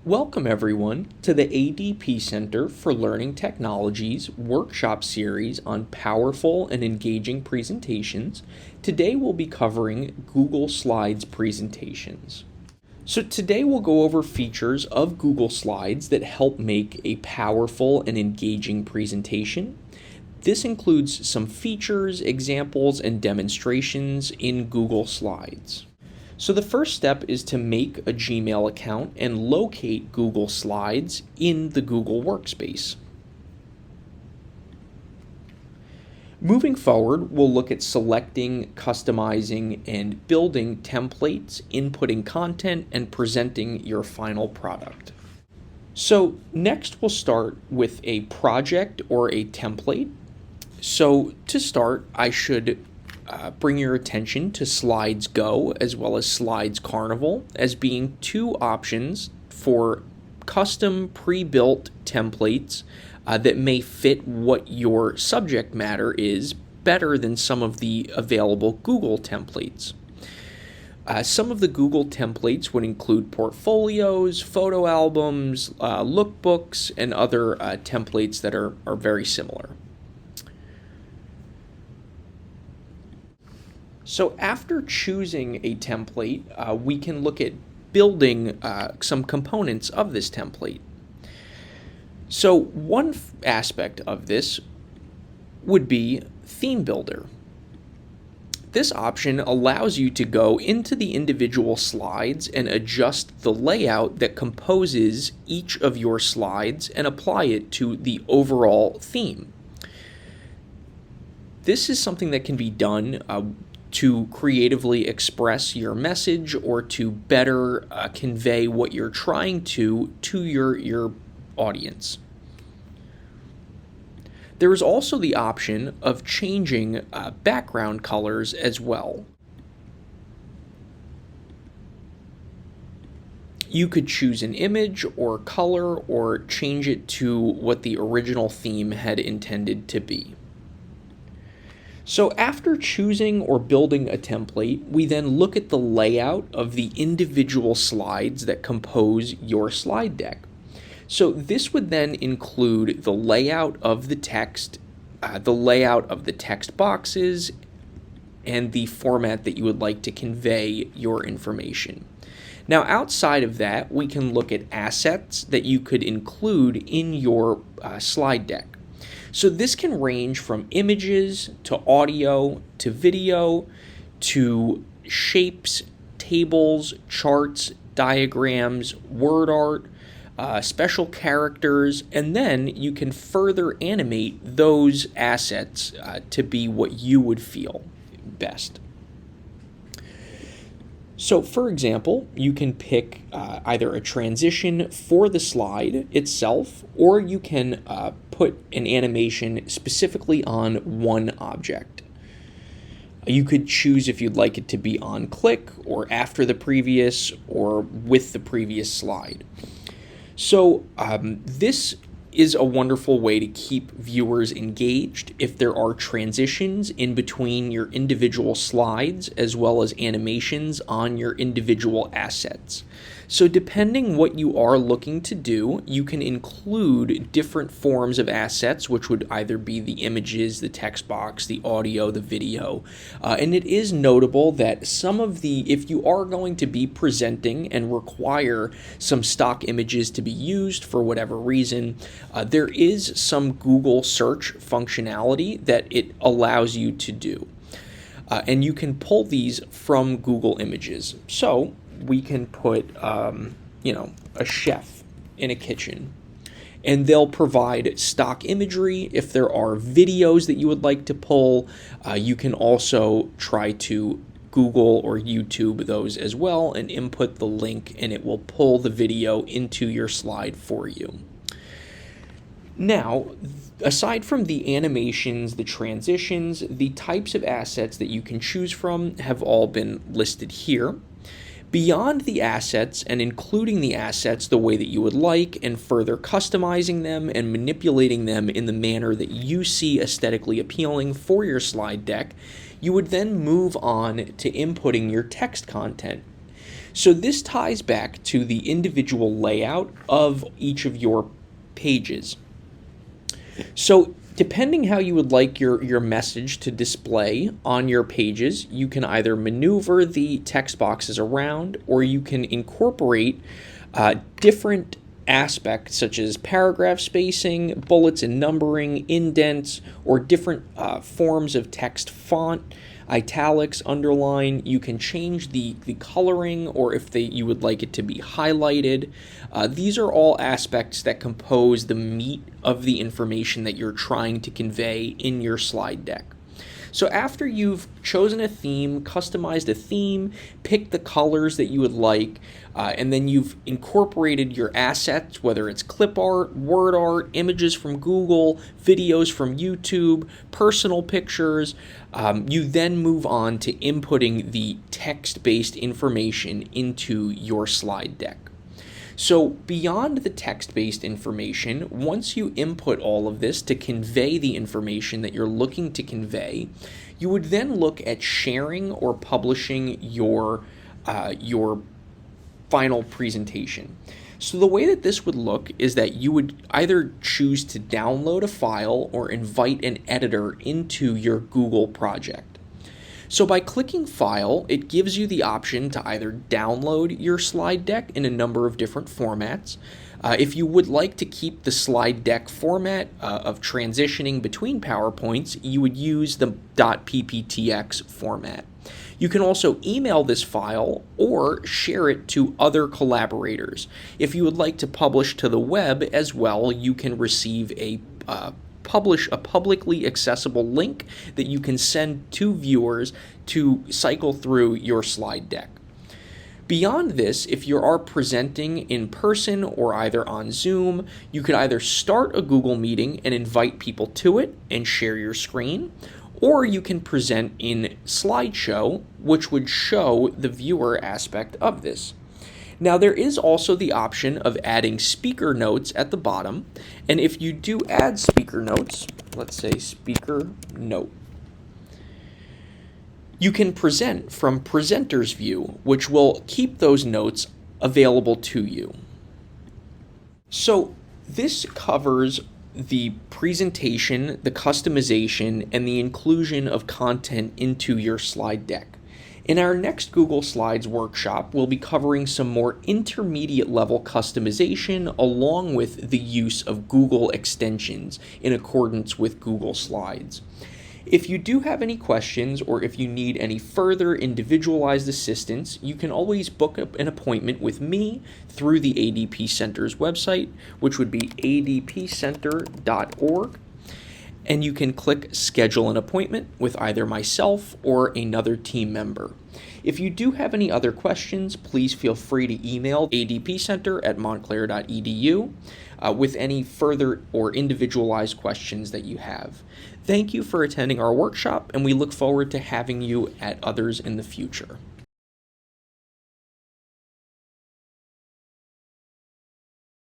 Welcome everyone to the ADP Center for Learning Technologies workshop series on powerful and engaging presentations. Today we'll be covering Google Slides presentations. So today we'll go over features of Google Slides that help make a powerful and engaging presentation. This includes some features, examples, and demonstrations in Google Slides. So the first step is to make a Gmail account and locate Google Slides in the Google Workspace. Moving forward, we'll look at selecting, customizing, and building templates, inputting content, and presenting your final product. So next we'll start with a project or a template. So to start, I should bring your attention to Slides Go as well as Slides Carnival as being two options for custom pre-built templates that may fit what your subject matter is better than some of the available Google templates. Some of the Google templates would include portfolios, photo albums, lookbooks, and other templates that are very similar. So after choosing a template, we can look at building some components of this template. So one aspect of this would be Theme Builder. This option allows you to go into the individual slides and adjust the layout that composes each of your slides and apply it to the overall theme. This is something that can be done to creatively express your message or to better convey what you're trying to your audience. There is also the option of changing background colors as well. You could choose an image or color or change it to what the original theme had intended to be. So after choosing or building a template, we then look at the layout of the individual slides that compose your slide deck. So this would then include the layout of the text, the layout of the text boxes, and the format that you would like to convey your information. Now outside of that, we can look at assets that you could include in your slide deck. So this can range from images to audio to video to shapes, tables, charts, diagrams, word art, special characters, and then you can further animate those assets to be what you would feel best. So for example, you can pick either a transition for the slide itself, or you can put an animation specifically on one object. You could choose if you'd like it to be on click or after the previous or with the previous slide. So this is a wonderful way to keep viewers engaged if there are transitions in between your individual slides as well as animations on your individual assets. So depending what you are looking to do, you can include different forms of assets, which would either be the images, the text box, the audio, the video. And it is notable that if you are going to be presenting and require some stock images to be used for whatever reason, there is some Google search functionality that it allows you to do. And you can pull these from Google Images. So we can put, a chef in a kitchen, and they'll provide stock imagery. If there are videos that you would like to pull, you can also try to Google or YouTube those as well and input the link, and it will pull the video into your slide for you. Now, aside from the animations, the transitions, the types of assets that you can choose from have all been listed here. Beyond the assets and including the assets the way that you would like and further customizing them and manipulating them in the manner that you see aesthetically appealing for your slide deck, you would then move on to inputting your text content. So this ties back to the individual layout of each of your pages. So depending how you would like your message to display on your pages, you can either maneuver the text boxes around, or you can incorporate different aspects such as paragraph spacing, bullets and numbering, indents, or different forms of text font, italics, underline. You can change the coloring, or if you would like it to be highlighted. These are all aspects that compose the meat of the information that you're trying to convey in your slide deck. So after you've chosen a theme, customized a theme, picked the colors that you would like, and then you've incorporated your assets, whether it's clip art, word art, images from Google, videos from YouTube, personal pictures, you then move on to inputting the text-based information into your slide deck. So beyond the text-based information, once you input all of this to convey the information that you're looking to convey, you would then look at sharing or publishing your final presentation. So the way that this would look is that you would either choose to download a file or invite an editor into your Google project. So by clicking File, it gives you the option to either download your slide deck in a number of different formats. If you would like to keep the slide deck format of transitioning between PowerPoints, you would use the .pptx format. You can also email this file or share it to other collaborators. If you would like to publish to the web as well, you can receive a publicly accessible link that you can send to viewers to cycle through your slide deck. Beyond this, if you are presenting in person or either on Zoom, you could either start a Google meeting and invite people to it and share your screen, or you can present in slideshow, which would show the viewer aspect of this. Now, there is also the option of adding speaker notes at the bottom, and if you do add speaker notes, let's say speaker note, you can present from presenter's view, which will keep those notes available to you. So this covers the presentation, the customization, and the inclusion of content into your slide deck. In our next Google Slides workshop, we'll be covering some more intermediate level customization along with the use of Google extensions in accordance with Google Slides. If you do have any questions or if you need any further individualized assistance, you can always book an appointment with me through the ADP Center's website, which would be adpcenter.org. And you can click Schedule an Appointment with either myself or another team member. If you do have any other questions, please feel free to email adpcenter@montclair.edu with any further or individualized questions that you have. Thank you for attending our workshop, and we look forward to having you at others in the future.